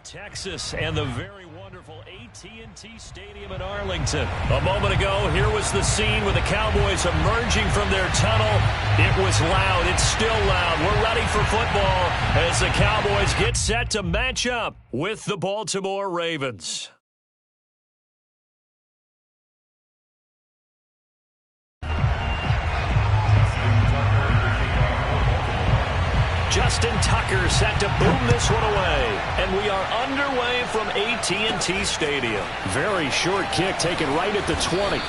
of Texas and the very wonderful AT&T Stadium in Arlington. A moment ago, here was the scene with the Cowboys emerging from their tunnel. It was loud. It's still loud. We're ready for football as the Cowboys get set to match up with the Baltimore Ravens. Justin Tucker set to boom this one away. And we are underway from AT&T Stadium. Very short kick taken right at the 20.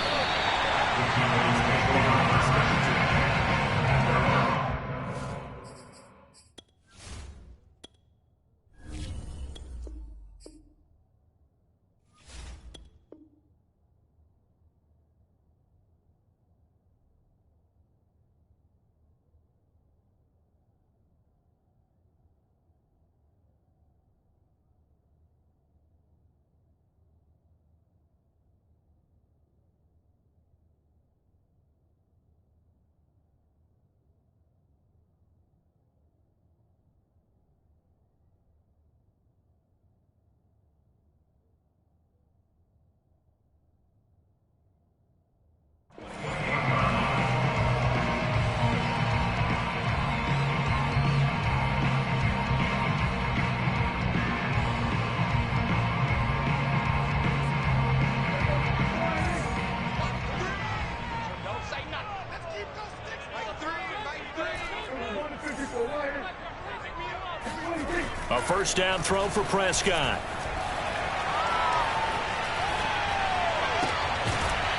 A first down throw for Prescott.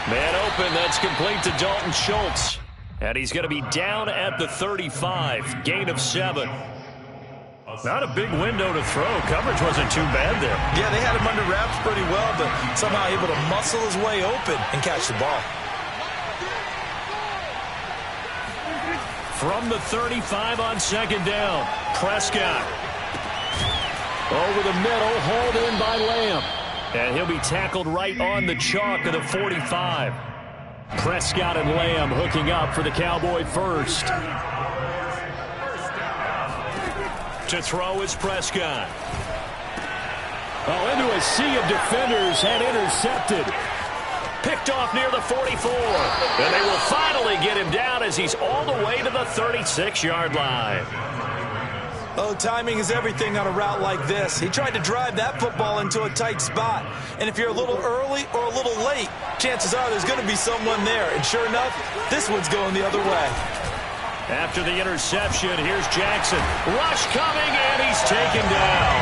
Man open, that's complete to Dalton Schultz. And he's going to be down at the 35, gain of 7. Not a big window to throw. Coverage wasn't too bad there. Yeah, they had him under wraps pretty well, but somehow able to muscle his way open and catch the ball. From the 35 on second down, Prescott. Over the middle, hauled in by Lamb. And he'll be tackled right on the chalk of the 45. Prescott and Lamb hooking up for the Cowboy first. To throw is Prescott. Oh, into a sea of defenders and intercepted. Picked off near the 44. And they will finally get him down as he's all the way to the 36-yard line. Oh, timing is everything on a route like this. He tried to drive that football into a tight spot. And if you're a little early or a little late, chances are there's going to be someone there. And sure enough, this one's going the other way. After the interception, here's Jackson. Rush coming, and he's taken down.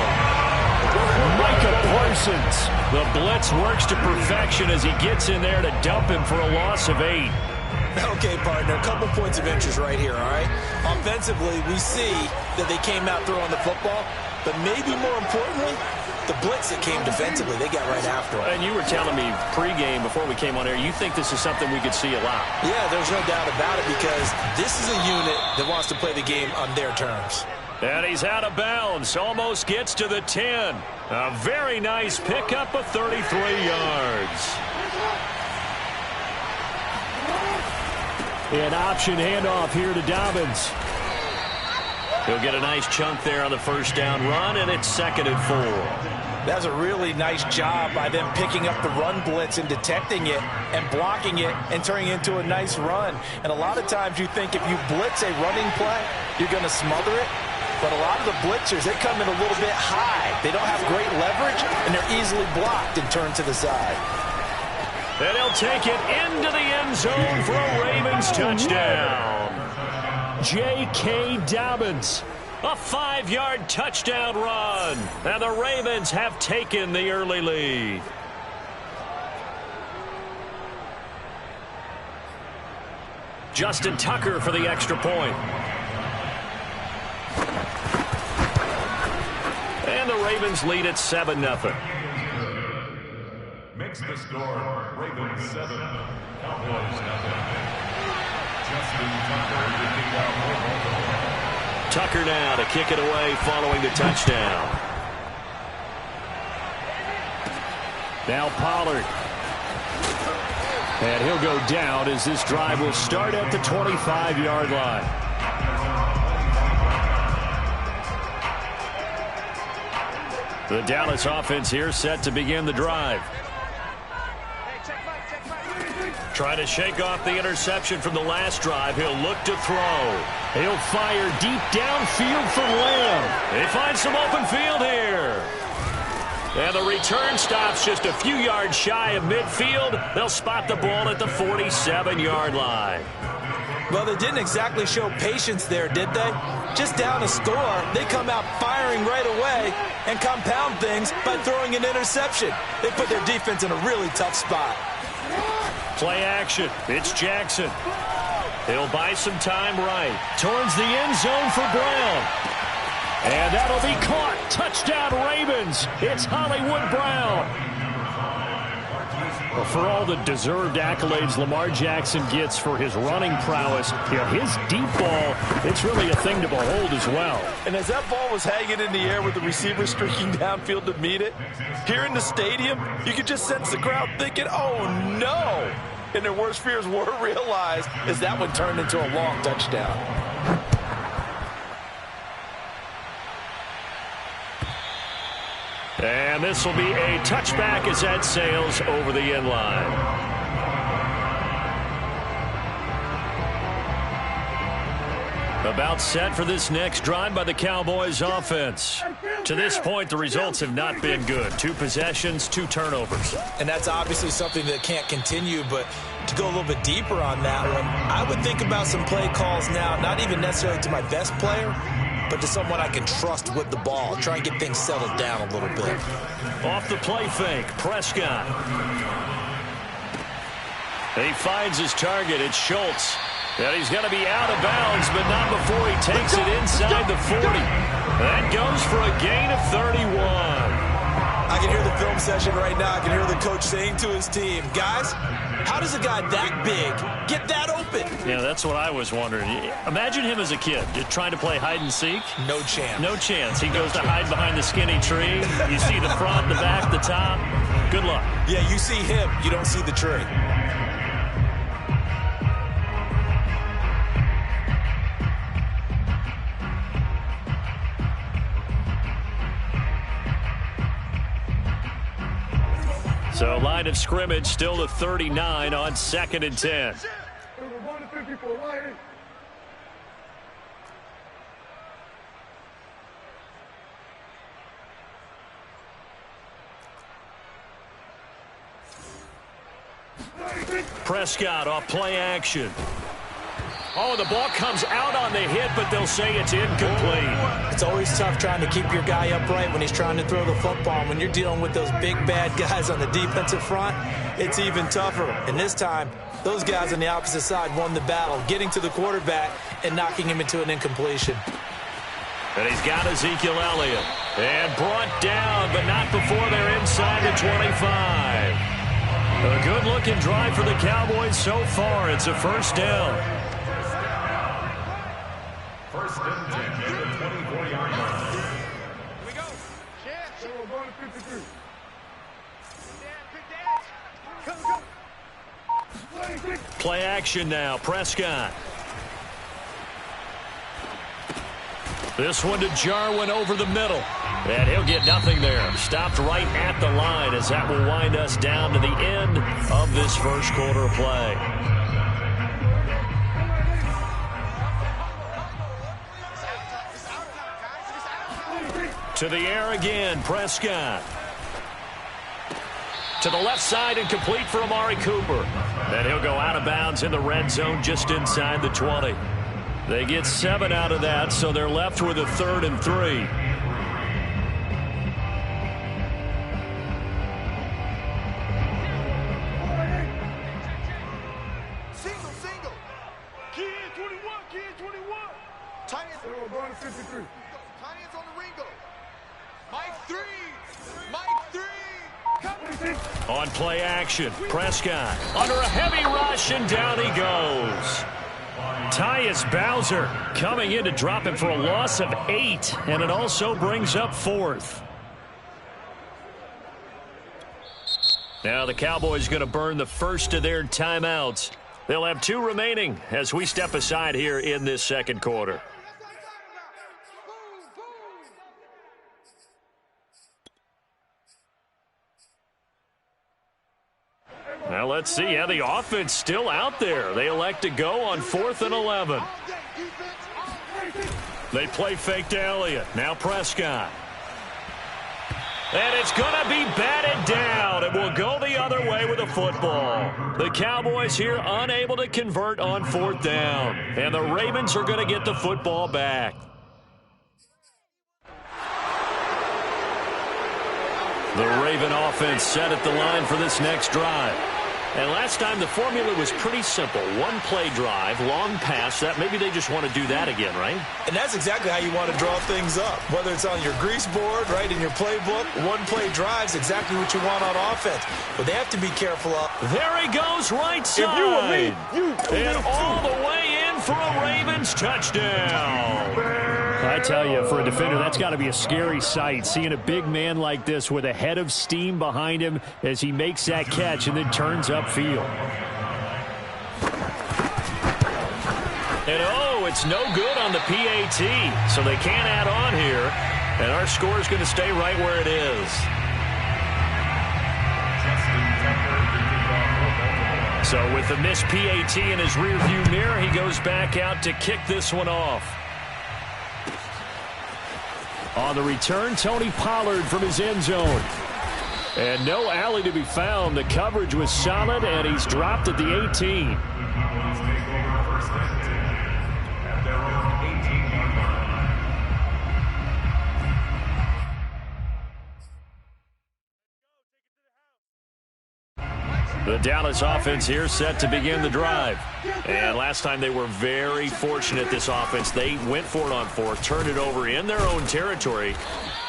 Micah Parsons. The blitz works to perfection as he gets in there to dump him for a loss of 8. Okay, partner, a couple points of interest right here, all right? Offensively, we see that they came out throwing the football, but maybe more importantly, the blitz that came defensively, they got right after it. And you were telling me pregame before we came on air, you think this is something we could see a lot. Yeah, there's no doubt about it because this is a unit that wants to play the game on their terms. And he's out of bounds, almost gets to the 10. A very nice pickup of 33 yards. An option handoff here to Dobbins. He'll get a nice chunk there on the first down run, and it's 2nd and 4. That's a really nice job by them picking up the run blitz and detecting it and blocking it and turning it into a nice run. And a lot of times you think if you blitz a running play, you're going to smother it. But a lot of the blitzers, they come in a little bit high. They don't have great leverage, and they're easily blocked and turned to the side. And he'll take it into the end zone for a Ravens touchdown. J.K. Dobbins, a 5-yard touchdown run. And the Ravens have taken the early lead. Justin Tucker for the extra point. And the Ravens lead at 7-0. Makes the score Ravens 7, Cowboys 0. Justin Tucker now to kick it away following the touchdown. Now Pollard. And he'll go down as this drive will start at the 25-yard line. The Dallas offense here set to begin the drive. Trying to shake off the interception from the last drive. He'll look to throw. He'll fire deep downfield for Lamb. They find some open field here. And the return stops just a few yards shy of midfield. They'll spot the ball at the 47-yard line. Well, they didn't exactly show patience there, did they? Just down a score, they come out firing right away and compound things by throwing an interception. They put their defense in a really tough spot. Play action. It's Jackson. He'll buy some time right. Towards the end zone for Brown. And that'll be caught. Touchdown, Ravens. It's Hollywood Brown. Well, for all the deserved accolades Lamar Jackson gets for his running prowess, his deep ball, it's really a thing to behold as well. And as that ball was hanging in the air with the receiver streaking downfield to meet it, here in the stadium, you could just sense the crowd thinking, oh, no. And their worst fears were realized as that one turned into a long touchdown. And this will be a touchback as that sails over the end line. About set for this next drive by the Cowboys offense. To this point, the results have not been good. 2 possessions, 2 turnovers. And that's obviously something that can't continue, but to go a little bit deeper on that one, I would think about some play calls now, not even necessarily to my best player, but to someone I can trust with the ball. Try and get things settled down a little bit. Off the play fake, Prescott. He finds his target. It's Schultz. And he's going to be out of bounds, but not before he takes it inside the 40. That goes for a gain of 31. I can hear the film session right now. I can hear the coach saying to his team, guys, how does a guy that big get that open? Yeah, that's what I was wondering. Imagine him as a kid, just trying to play hide and seek. No chance. No chance. He goes to hide behind the skinny tree. You see the front, the back, the top. Good luck. Yeah, you see him. You don't see the tree. So line of scrimmage still to 39 on 2nd and 10. Prescott off play action. Oh, the ball comes out on the hit, but they'll say it's incomplete. It's always tough trying to keep your guy upright when he's trying to throw the football. When you're dealing with those big, bad guys on the defensive front, it's even tougher. And this time, those guys on the opposite side won the battle, getting to the quarterback and knocking him into an incompletion. And he's got Ezekiel Elliott. And brought down, but not before they're inside the 25. A good-looking drive for the Cowboys so far. It's a first down. First and 10 at the 24-yard line. Here we go. So we're going to 53. Good dad. Come. Play action now. Prescott. This one to Jarwin over the middle. And he'll get nothing there. Stopped right at the line as that will wind us down to the end of this first quarter of play. To the air again, Prescott. To the left side and complete for Amari Cooper. And he'll go out of bounds in the red zone just inside the 20. They get 7 out of that, so they're left with a 3rd and 3. Single. Kid 21. Tight ends. So we're going to 53. Tight ends on the Ringo. Mike 3. On play action, Prescott under a heavy rush, and down he goes. Tyus Bowser coming in to drop him for a loss of 8, and it also brings up 4th. Now the Cowboys going to burn the first of their timeouts. They'll have 2 remaining as we step aside here in this second quarter. Now let's see. Yeah, the offense still out there. They elect to go on 4th and 11. They play fake to Elliott. Now Prescott. And it's going to be batted down. It will go the other way with the football. The Cowboys here unable to convert on 4th down. And the Ravens are going to get the football back. The Raven offense set at the line for this next drive. And last time the formula was pretty simple. One-play drive, long pass. That maybe they just want to do that again, right? And that's exactly how you want to draw things up. Whether it's on your grease board, right, in your playbook, one-play drive's exactly what you want on offense. But they have to be careful of. There he goes, right side. If you were me, and all the way in for a Ravens touchdown. I tell you, for a defender, that's got to be a scary sight, seeing a big man like this with a head of steam behind him as he makes that catch and then turns upfield. And oh, it's no good on the PAT, so they can't add on here. And our score is going to stay right where it is. So with the missed PAT in his rearview mirror, he goes back out to kick this one off. On the return, Tony Pollard from his end zone. And no alley to be found. The coverage was solid, and he's dropped at the 18. The Dallas offense here set to begin the drive. And last time they were very fortunate, this offense. They went for it on 4th, turned it over in their own territory,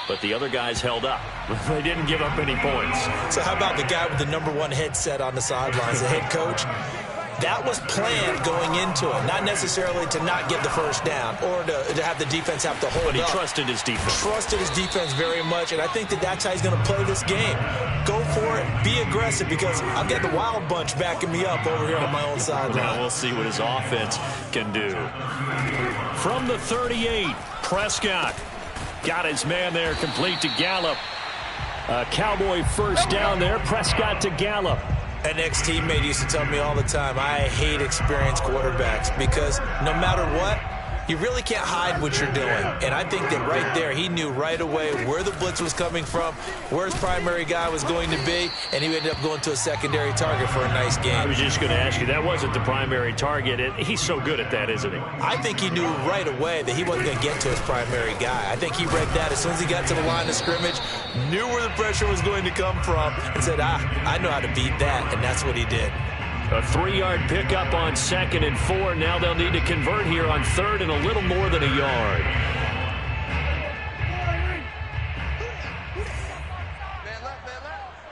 but the other guys held up. They didn't give up any points. So how about the guy with the #1 headset on the sidelines, the head coach? That was planned going into it, not necessarily to not get the first down or to have the defense have to hold up. But he trusted his defense. Trusted his defense very much, and I think that's how he's going to play this game. Go for it. Be aggressive, because I've got the wild bunch backing me up over here on my own sideline. Now we'll see what his offense can do. From the 38, Prescott got his man there, complete to Gallup. Cowboy first down there. Prescott to Gallup. An ex-teammate used to tell me all the time, I hate experienced quarterbacks, because no matter what, you really can't hide what you're doing. And I think that right there, he knew right away where the blitz was coming from, where his primary guy was going to be, and he ended up going to a secondary target for a nice game. I was just going to ask you, that wasn't the primary target. He's so good at that, isn't he? I think he knew right away that he wasn't going to get to his primary guy. I think he read that as soon as he got to the line of scrimmage, knew where the pressure was going to come from, and said, I know how to beat that, and that's what he did. A 3-yard pickup on 2nd and 4. Now they'll need to convert here on 3rd and a little more than a yard.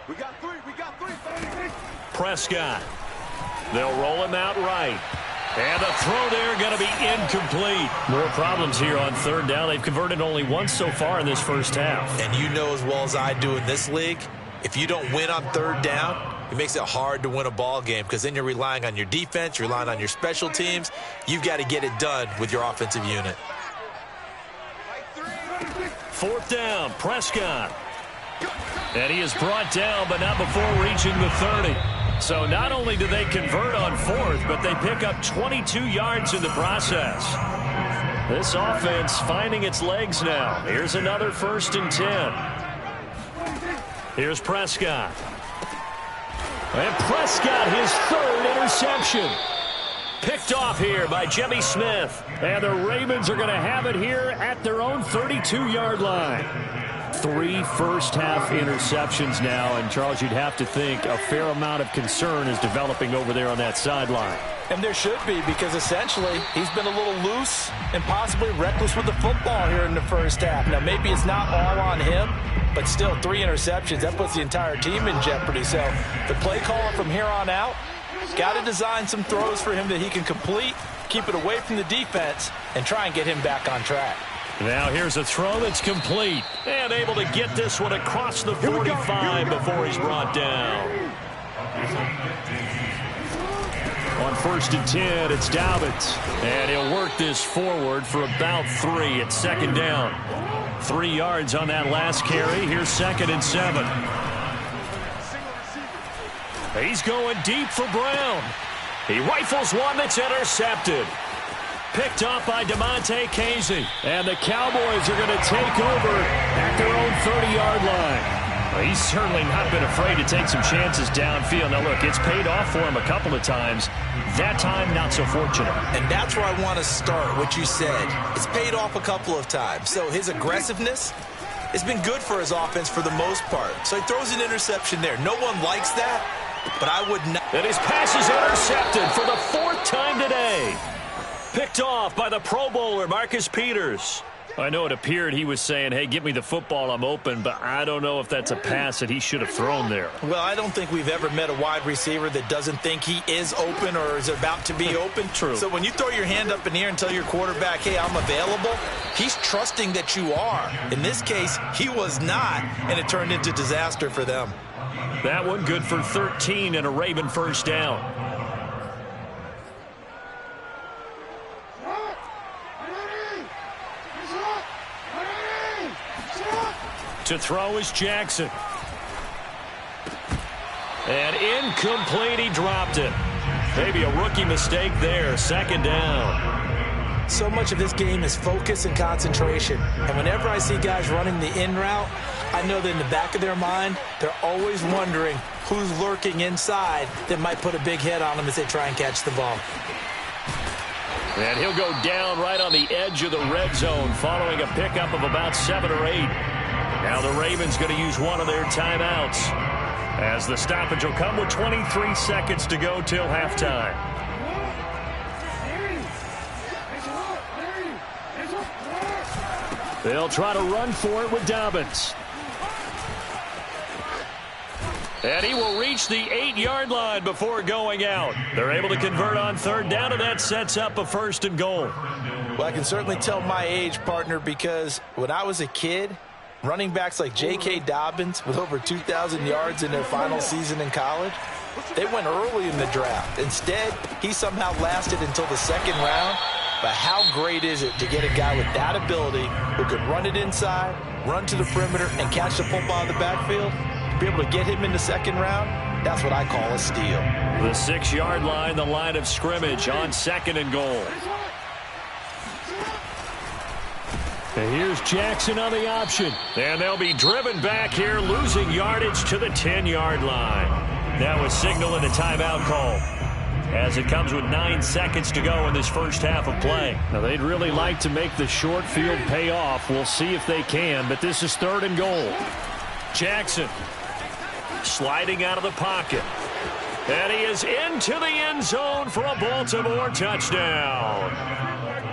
We got three. Prescott. They'll roll him out right. And the throw there going to be incomplete. More problems here on 3rd down. They've converted only once so far in this first half. And you know as well as I do in this league, if you don't win on 3rd down, it makes it hard to win a ball game, because then you're relying on your defense, you're relying on your special teams. You've got to get it done with your offensive unit. 4th down, Prescott. And he is brought down, but not before reaching the 30. So not only do they convert on 4th, but they pick up 22 yards in the process. This offense finding its legs now. Here's another 1st and 10. Here's Prescott. And Prescott, his 3rd interception. Picked off here by Jimmy Smith. And the Ravens are going to have it here at their own 32-yard line. 3 first-half interceptions now. And, Charles, you'd have to think a fair amount of concern is developing over there on that sideline. And there should be, because essentially he's been a little loose and possibly reckless with the football here in the first half. Now, maybe it's not all on him, but still 3 interceptions. That puts the entire team in jeopardy. So the play caller from here on out got to design some throws for him that he can complete, keep it away from the defense, and try and get him back on track. Now here's a throw that's complete. And able to get this one across the 45 before he's brought down. On 1st and 10, it's Dobbins. And he'll work this forward for about 3 at 2nd down. 3 yards on that last carry. Here's 2nd and 7. He's going deep for Brown. He rifles one that's intercepted. Picked off by DeMonte Casey. And the Cowboys are going to take over at their own 30-yard line. Well, he's certainly not been afraid to take some chances downfield. Now, look, it's paid off for him a couple of times. That time, not so fortunate. And that's where I want to start, what you said. It's paid off a couple of times. So his aggressiveness has been good for his offense for the most part. So he throws an interception there. No one likes that, but I would not. And his pass is intercepted for the 4th time today. Picked off by the Pro Bowler, Marcus Peters. I know it appeared he was saying, hey, give me the football, I'm open, but I don't know if that's a pass that he should have thrown there. Well, I don't think we've ever met a wide receiver that doesn't think he is open or is about to be open. True. So when you throw your hand up in the air and tell your quarterback, hey, I'm available, he's trusting that you are. In this case, he was not, and it turned into disaster for them. That one good for 13 and a Raven first down. To throw is Jackson. And incomplete, he dropped it. Maybe a rookie mistake there, 2nd down. So much of this game is focus and concentration. And whenever I see guys running the in route, I know that in the back of their mind, they're always wondering who's lurking inside that might put a big hit on them as they try and catch the ball. And he'll go down right on the edge of the red zone following a pickup of about 7 or 8. Now the Ravens going to use one of their timeouts as the stoppage will come with 23 seconds to go till halftime. They'll try to run for it with Dobbins. And he will reach the 8-yard line before going out. They're able to convert on 3rd down, and that sets up a 1st and goal. Well, I can certainly tell my age, partner, because when I was a kid, running backs like J.K. Dobbins with over 2,000 yards in their final season in college, they went early in the draft. Instead, he somehow lasted until the 2nd round. But how great is it to get a guy with that ability who could run it inside, run to the perimeter, and catch the football in the backfield? To be able to get him in the 2nd round, that's what I call a steal. The 6-yard line, the line of scrimmage on 2nd and goal. And here's Jackson on the option. And they'll be driven back here, losing yardage to the 10-yard line. That was signaling a timeout call as it comes with 9 seconds to go in this first half of play. Now, they'd really like to make the short field pay off. We'll see if they can, but this is 3rd and goal. Jackson sliding out of the pocket. And he is into the end zone for a Baltimore touchdown.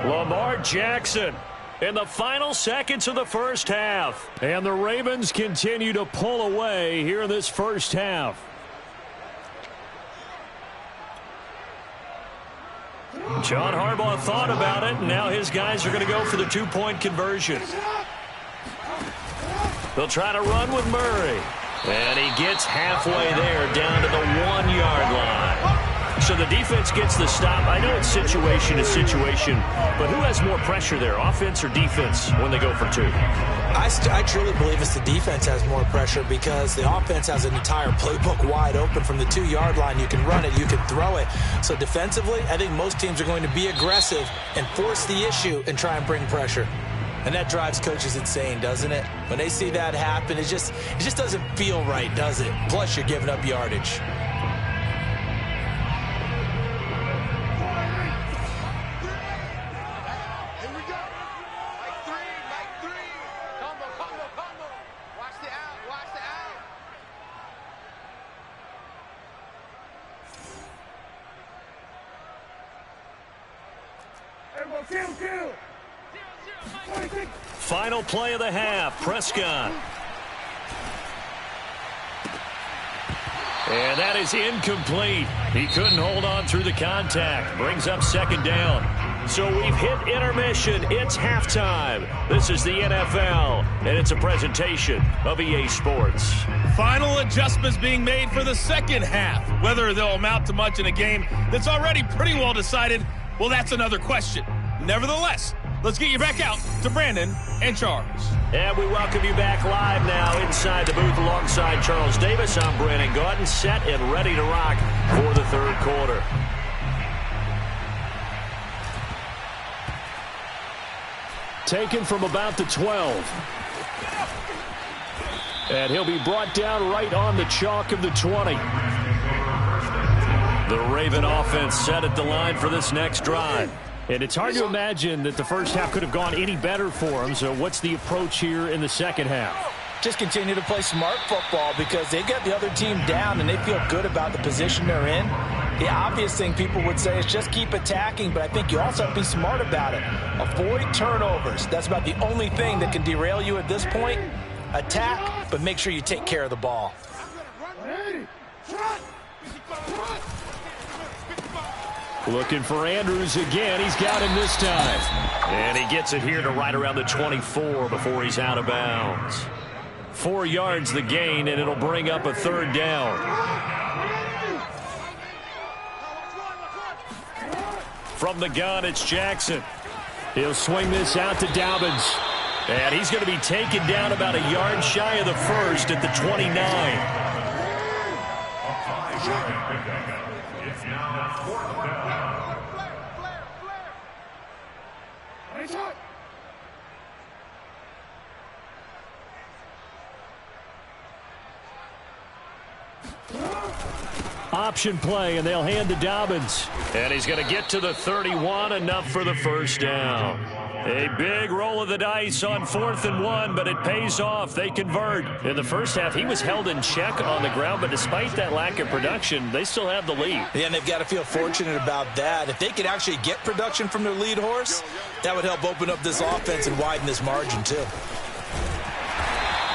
Lamar Jackson in the final seconds of the first half. And the Ravens continue to pull away here in this first half. John Harbaugh thought about it, and now his guys are going to go for the 2-point conversion. They'll try to run with Murray. And he gets halfway there, down to the 1-yard line. So the defense gets the stop. I know it's situation to situation, but who has more pressure there, offense or defense, when they go for 2? I truly believe it's the defense has more pressure because the offense has an entire playbook wide open from the 2-yard line. You can run it, you can throw it. So defensively, I think most teams are going to be aggressive and force the issue and try and bring pressure. And that drives coaches insane, doesn't it? When they see that happen, it just doesn't feel right, does it? Plus, you're giving up yardage. Final play of the half, Prescott. And that is incomplete. He couldn't hold on through the contact. Brings up 2nd down. So we've hit intermission. It's halftime. This is the NFL, and it's a presentation of EA Sports. Final adjustments being made for the 2nd half. Whether they'll amount to much in a game that's already pretty well decided, well, that's another question. Nevertheless, let's get you back out to Brandon and charge. And we welcome you back live now inside the booth alongside Charles Davis. I'm Brandon Gaudin, set and ready to rock for the third quarter. Taken from about the 12. And he'll be brought down right on the chalk of the 20. The Raven offense set at the line for this next drive. And it's hard to imagine that the first half could have gone any better for them. So what's the approach here in the second half? Just continue to play smart football because they got the other team down and they feel good about the position they're in. The obvious thing people would say is just keep attacking, but I think you also have to be smart about it. Avoid turnovers. That's about the only thing that can derail you at this point. Attack, but make sure you take care of the ball. Looking for Andrews again. He's got him this time. And he gets it here to right around the 24 before he's out of bounds. 4 yards the gain, and it'll bring up a third down. From the gun, it's Jackson. He'll swing this out to Dobbins. And he's going to be taken down about a yard shy of the first at the 29. It's now fourth down. Option play, and they'll hand to Dobbins. And he's going to get to the 31, enough for the first down. A big roll of the dice on 4th and 1, but it pays off. They convert. In the first half, he was held in check on the ground, but despite that lack of production, they still have the lead. Yeah, and they've got to feel fortunate about that. If they could actually get production from their lead horse, that would help open up this offense and widen this margin, too.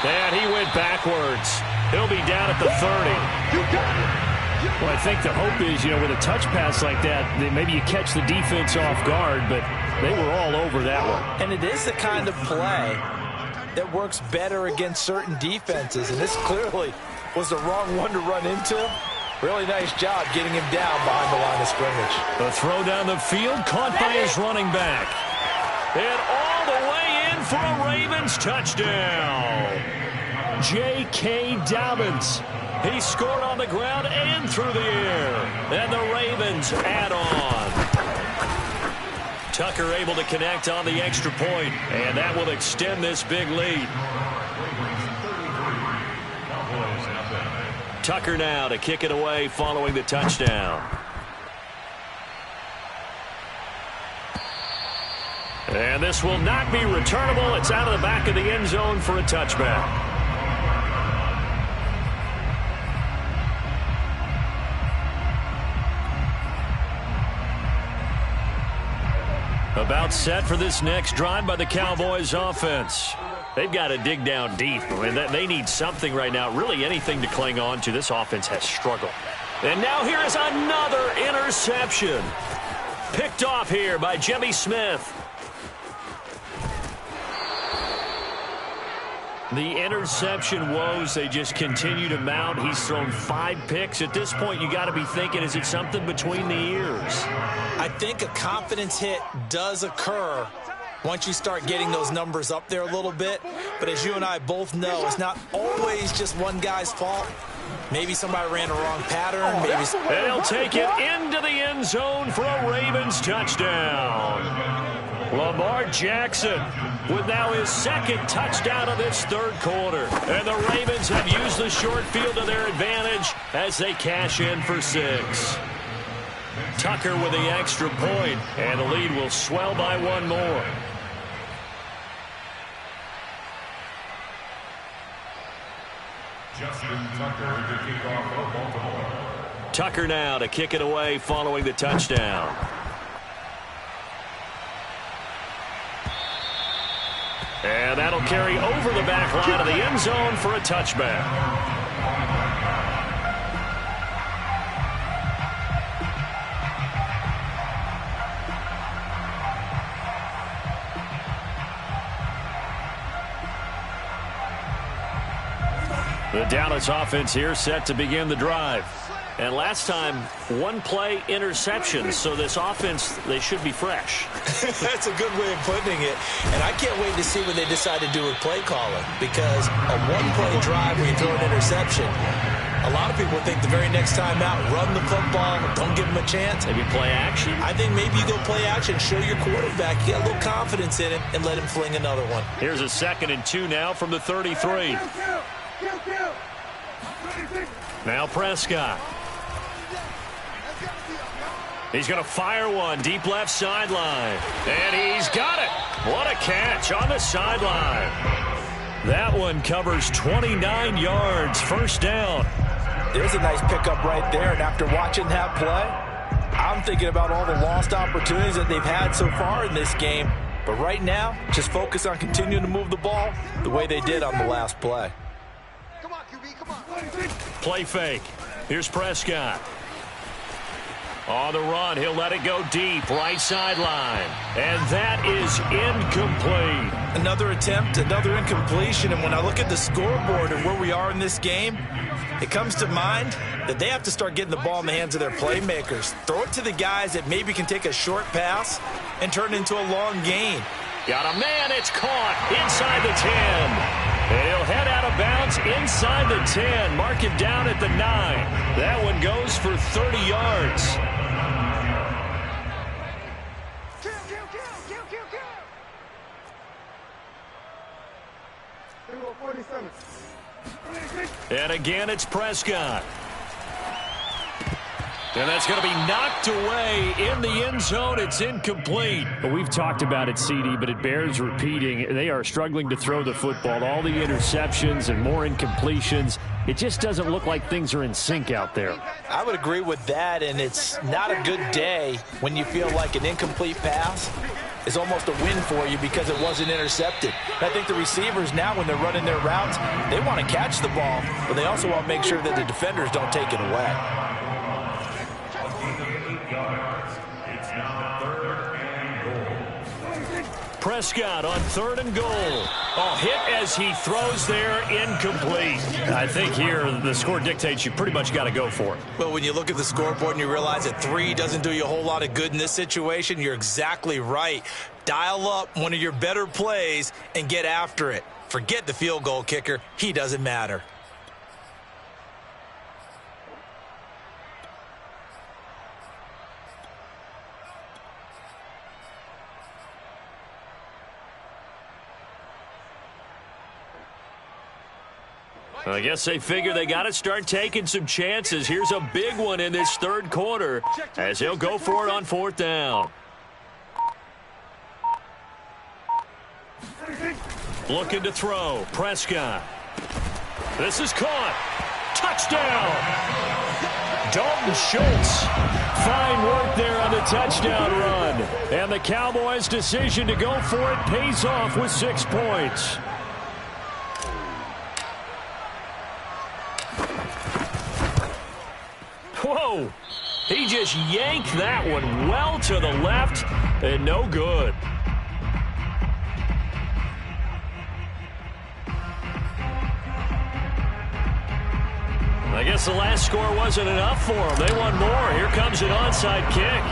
And he went backwards. He'll be down at the 30. Well, I think the hope is, with a touch pass like that, that maybe you catch the defense off guard, but they were all over that one. And it is the kind of play that works better against certain defenses, and this clearly was the wrong one to run into. Really nice job getting him down behind the line of scrimmage. The throw down the field, caught by his running back. And all the way in for a Ravens touchdown. J.K. Dobbins. He scored on the ground and through the air. And the Ravens add on. Tucker able to connect on the extra point, and that will extend this big lead. Tucker now to kick it away following the touchdown. And this will not be returnable. It's out of the back of the end zone for a touchback. About set for this next drive by the Cowboys offense. They've got to dig down deep. I mean, they need something right now, really anything to cling on to. This offense has struggled. And now here is another interception. Picked off here by Jimmy Smith. The interception woes, they just continue to mount. He's thrown 5 picks. At this point, you got to be thinking, is it something between the ears? I think a confidence hit does occur once you start getting those numbers up there a little bit. But as you and I both know, it's not always just one guy's fault. Maybe somebody ran a wrong pattern. Maybe they'll take it into the end zone for a Ravens touchdown. Lamar Jackson with now his second touchdown of this third quarter. And the Ravens have used the short field to their advantage as they cash in for 6. Tucker with the extra point, and the lead will swell by 1 more. Justin Tucker to kick off for Baltimore. Tucker now to kick it away following the touchdown. And that'll carry over the back line of the end zone for a touchback. The Dallas offense here set to begin the drive. And last time, one play interception. So this offense, they should be fresh. That's a good way of putting it. And I can't wait to see what they decide to do with play calling. Because a one-play drive where you throw an interception, a lot of people think the very next time out, run the football, don't give them a chance. Maybe play action? I think maybe you go play action, show your quarterback, you got a little confidence in him, and let him fling another one. Here's a 2nd and 2 now from the 33. Now Prescott. He's going to fire one deep left sideline. And he's got it. What a catch on the sideline. That one covers 29 yards. First down. There's a nice pickup right there. And after watching that play, I'm thinking about all the lost opportunities that they've had so far in this game. But right now, just focus on continuing to move the ball the way they did on the last play. Come on, QB, come on. Play fake. Here's Prescott. On the run, he'll let it go deep, right sideline. And that is incomplete. Another attempt, another incompletion. And when I look at the scoreboard and where we are in this game, it comes to mind that they have to start getting the ball in the hands of their playmakers. Throw it to the guys that maybe can take a short pass and turn it into a long gain. Got a man, it's caught inside the 10. And he'll head out of bounds inside the 10. Mark him down at the 9. That one goes for 30 yards. And again, it's Prescott. And that's going to be knocked away in the end zone. It's incomplete. Well, we've talked about it, CD, but it bears repeating. They are struggling to throw the football. All the interceptions and more incompletions. It just doesn't look like things are in sync out there. I would agree with that, and it's not a good day when you feel like an incomplete pass is almost a win for you because it wasn't intercepted. And I think the receivers now, when they're running their routes, they want to catch the ball, but they also want to make sure that the defenders don't take it away. It's now 3rd and goal. Prescott on 3rd and goal. Oh, hit as he throws there, incomplete. I think here the score dictates you pretty much got to go for it. Well, when you look at the scoreboard and you realize that 3 doesn't do you a whole lot of good in this situation, you're exactly right. Dial up one of your better plays and get after it. Forget the field goal kicker. He doesn't matter. I guess they figure they got to start taking some chances. Here's a big one in this 3rd quarter as he'll go for it on 4th down. Looking to throw. Prescott. This is caught. Touchdown. Dalton Schultz. Fine work there on the touchdown run. And the Cowboys' decision to go for it pays off with 6 points. Whoa! He just yanked that one well to the left and no good. I guess the last score wasn't enough for them. They want more. Here comes an onside kick.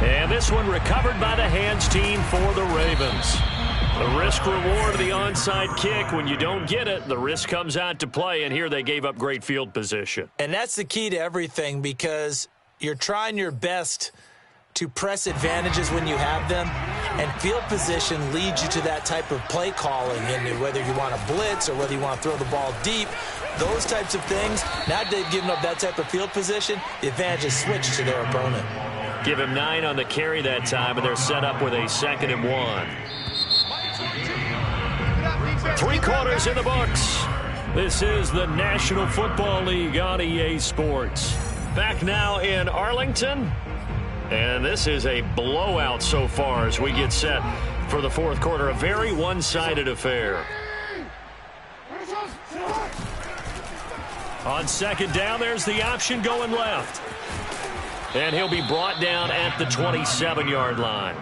And this one recovered by the hands team for the Ravens. The risk-reward of the onside kick. When you don't get it, the risk comes out to play, and here they gave up great field position. And that's the key to everything because you're trying your best to press advantages when you have them, and field position leads you to that type of play calling, and whether you want to blitz or whether you want to throw the ball deep, those types of things, now they've given up that type of field position, the advantage is switched to their opponent. Give him 9 on the carry that time, and they're set up with a 2nd and 1. 3 quarters in the books. This is the National Football League on EA Sports. Back now in Arlington. And this is a blowout so far as we get set for the 4th quarter. A very one-sided affair. On 2nd down, there's the option going left. And he'll be brought down at the 27-yard line.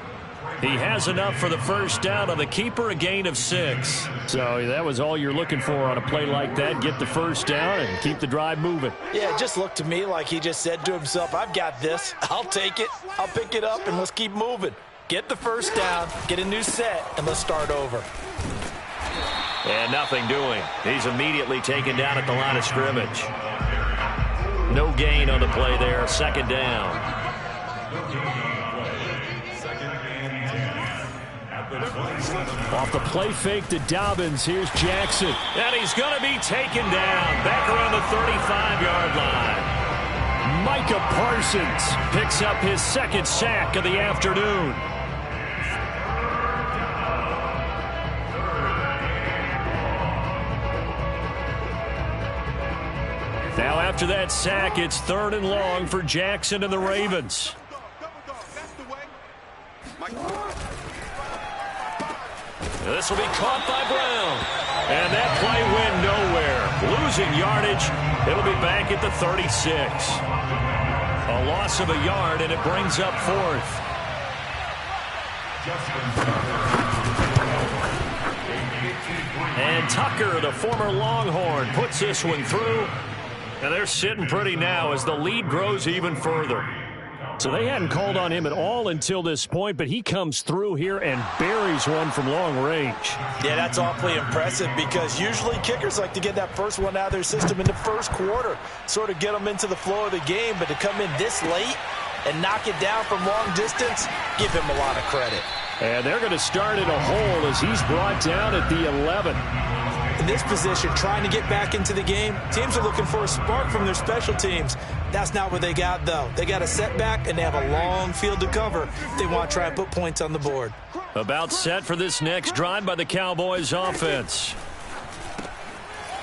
He has enough for the first down on the keeper, a gain of 6. So that was all you're looking for on a play like that. Get the first down and keep the drive moving. Yeah, it just looked to me like he just said to himself, I've got this. I'll take it. I'll pick it up, and let's keep moving. Get the first down, get a new set, and let's start over. And nothing doing. He's immediately taken down at the line of scrimmage. No gain on the play there. Second down. Off the play fake to Dobbins, here's Jackson. And he's going to be taken down back around the 35-yard line. Micah Parsons picks up his second sack of the afternoon. Now after that sack, it's 3rd and long for Jackson and the Ravens. This will be caught by Brown. And that play went nowhere. Losing yardage. It'll be back at the 36. A loss of a yard, and it brings up 4th. And Tucker, the former Longhorn, puts this one through. And they're sitting pretty now as the lead grows even further. So they hadn't called on him at all until this point, but he comes through here and buries one from long range. Yeah, that's awfully impressive because usually kickers like to get that first one out of their system in the first quarter, sort of get them into the flow of the game, but to come in this late and knock it down from long distance, give him a lot of credit. And they're going to start in a hole as he's brought down at the 11. In this position, trying to get back into the game, teams are looking for a spark from their special teams. That's not what they got, though. They got a setback, and they have a long field to cover if they want to try and put points on the board. About set for this next drive by the Cowboys offense.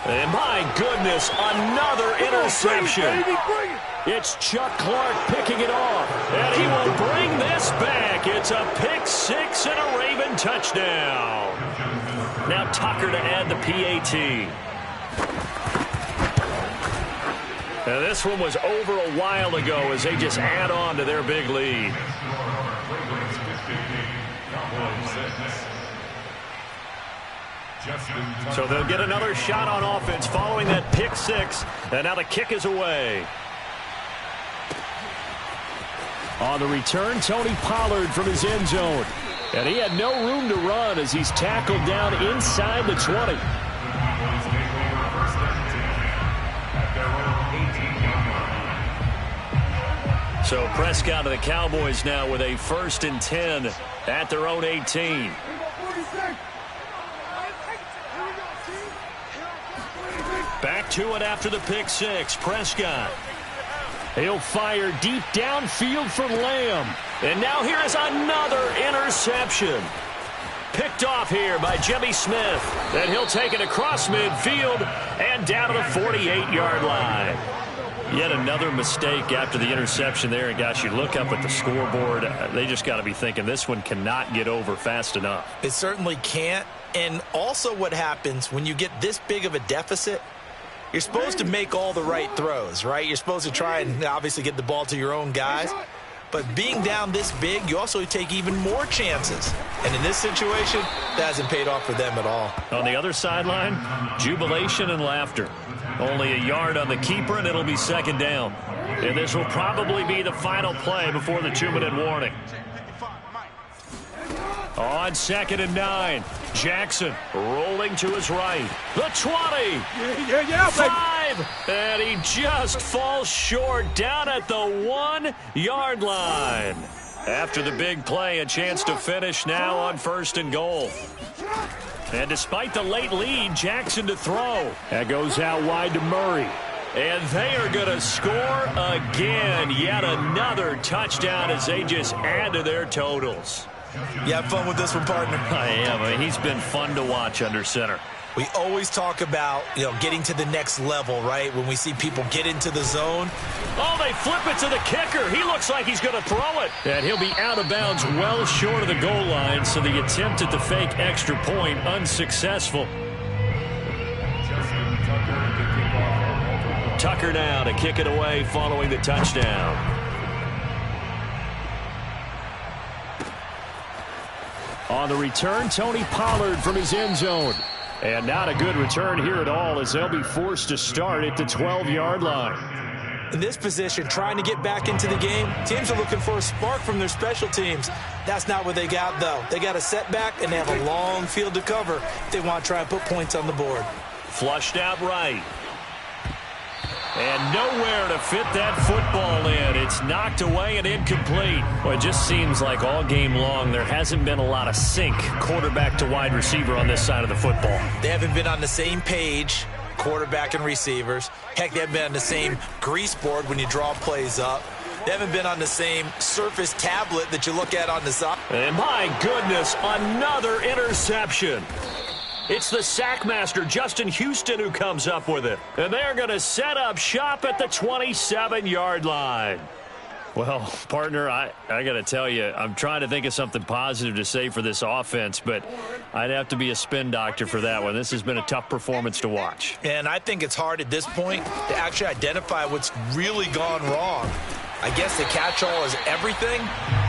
And my goodness, another interception. It's Chuck Clark picking it off. And he will bring this back. It's a pick 6 and a Raven touchdown. Now Tucker to add the PAT. Now this one was over a while ago as they just add on to their big lead. So they'll get another shot on offense following that pick 6. And now the kick is away. On the return, Tony Pollard from his end zone. And he had no room to run as he's tackled down inside the 20. So Prescott of the Cowboys now with a 1st and 10 at their own 18. Back to it after the pick 6. Prescott. He'll fire deep downfield for Lamb. And now here is another interception. Picked off here by Jimmy Smith. And he'll take it across midfield and down to the 48-yard line. Yet another mistake after the interception there. And, gosh, you look up at the scoreboard. They just got to be thinking this one cannot get over fast enough. It certainly can't. And also what happens when you get this big of a deficit, you're supposed to make all the right throws, right? You're supposed to try and obviously get the ball to your own guys. But being down this big, you also take even more chances. And in this situation, that hasn't paid off for them at all. On the other sideline, jubilation and laughter. Only a yard on the keeper, and it'll be 2nd down. And this will probably be the final play before the 2-minute warning. On 2nd and 9, Jackson rolling to his right. The 20. 5. And he just falls short down at the 1-yard line. After the big play, a chance to finish now on 1st and goal. And despite the late lead, Jackson to throw. That goes out wide to Murray. And they are going to score again. Yet another touchdown as they just add to their totals. You have fun with this one, partner? I am. I mean, he's been fun to watch under center. We always talk about, getting to the next level, right? When we see people get into the zone. Oh, they flip it to the kicker. He looks like he's going to throw it. And he'll be out of bounds well short of the goal line, so the attempt at the fake extra point unsuccessful. Tucker now to kick it away following the touchdown. On the return, Tony Pollard from his end zone. And not a good return here at all as they'll be forced to start at the 12-yard line. In this position, trying to get back into the game, teams are looking for a spark from their special teams. That's not what they got, though. They got a setback, and they have a long field to cover if they want to try and put points on the board. Flushed out right. And nowhere to fit that football in. It's knocked away and incomplete. Well, it just seems like all game long there hasn't been a lot of sync quarterback to wide receiver on this side of the football. They haven't been on the same page, quarterback and receivers. Heck, they haven't been on the same grease board when you draw plays up. They haven't been on the same surface tablet that you look at on the side. And my goodness, another interception. It's the sackmaster, Justin Houston, who comes up with it. And they're going to set up shop at the 27-yard line. Well, partner, I got to tell you, I'm trying to think of something positive to say for this offense, but I'd have to be a spin doctor for that one. This has been a tough performance to watch. And I think it's hard at this point to actually identify what's really gone wrong. I guess the catch-all is everything.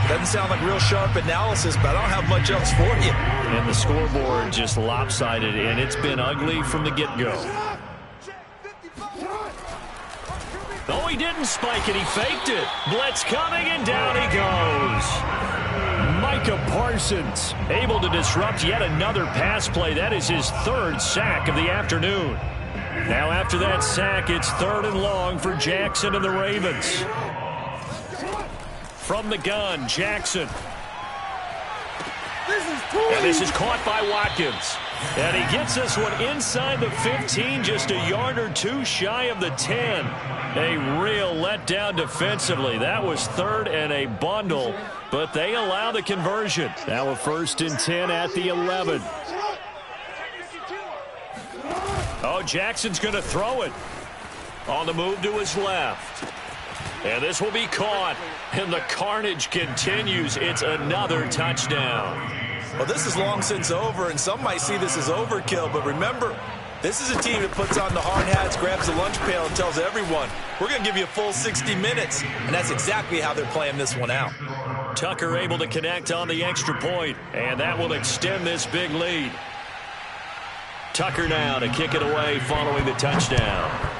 Doesn't sound like real sharp analysis, but I don't have much else for you. And the scoreboard just lopsided, and it's been ugly from the get-go. Oh, he didn't spike it. He faked it. Blitz coming, and down he goes. Micah Parsons able to disrupt yet another pass play. That is his third sack of the afternoon. Now after that sack, it's 3rd and long for Jackson and the Ravens. From the gun, Jackson. And this is caught by Watkins. And he gets this one inside the 15, just a yard or two shy of the 10. A real letdown defensively. That was 3rd and a bundle, but they allow the conversion. Now a 1st and 10 at the 11. Oh, Jackson's going to throw it. On the move to his left. And this will be caught. And the carnage continues. It's another touchdown. Well, this is long since over, and some might see this as overkill. But remember, this is a team that puts on the hard hats, grabs the lunch pail, and tells everyone, we're going to give you a full 60 minutes. And that's exactly how they're playing this one out. Tucker able to connect on the extra point, and that will extend this big lead. Tucker now to kick it away following the touchdown.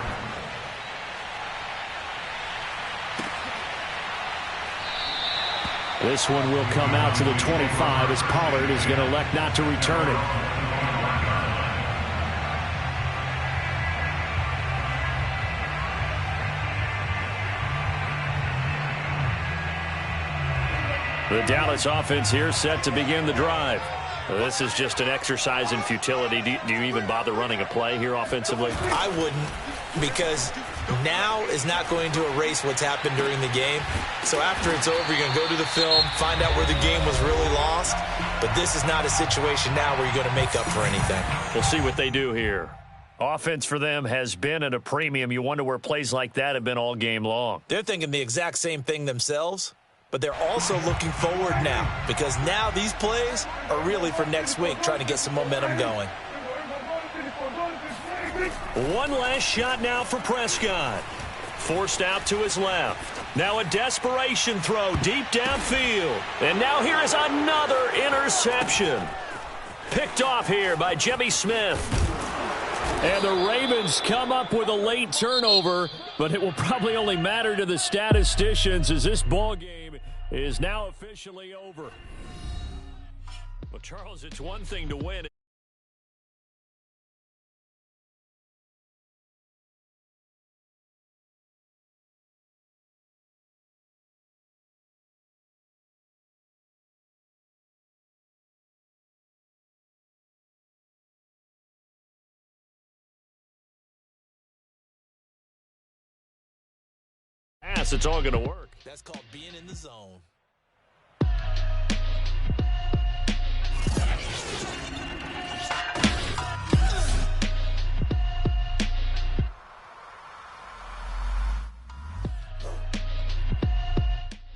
This one will come out to the 25 as Pollard is going to elect not to return it. The Dallas offense here set to begin the drive. This is just an exercise in futility. Do you even bother running a play here offensively? I wouldn't, because now is not going to erase what's happened during the game. So after it's over, you're going to go to the film, find out where the game was really lost. But this is not a situation now where you're going to make up for anything. We'll see what they do here. Offense for them has been at a premium. You wonder where plays like that have been all game long. They're thinking the exact same thing themselves. But they're also looking forward now, because now these plays are really for next week, trying to get some momentum going. One last shot now for Prescott. Forced out to his left. Now a desperation throw deep downfield. And now here is another interception. Picked off here by Jimmy Smith. And the Ravens come up with a late turnover, but it will probably only matter to the statisticians as this ball game is now officially over. Well, Charles, it's one thing to win. It's all going to work. That's called being in the zone.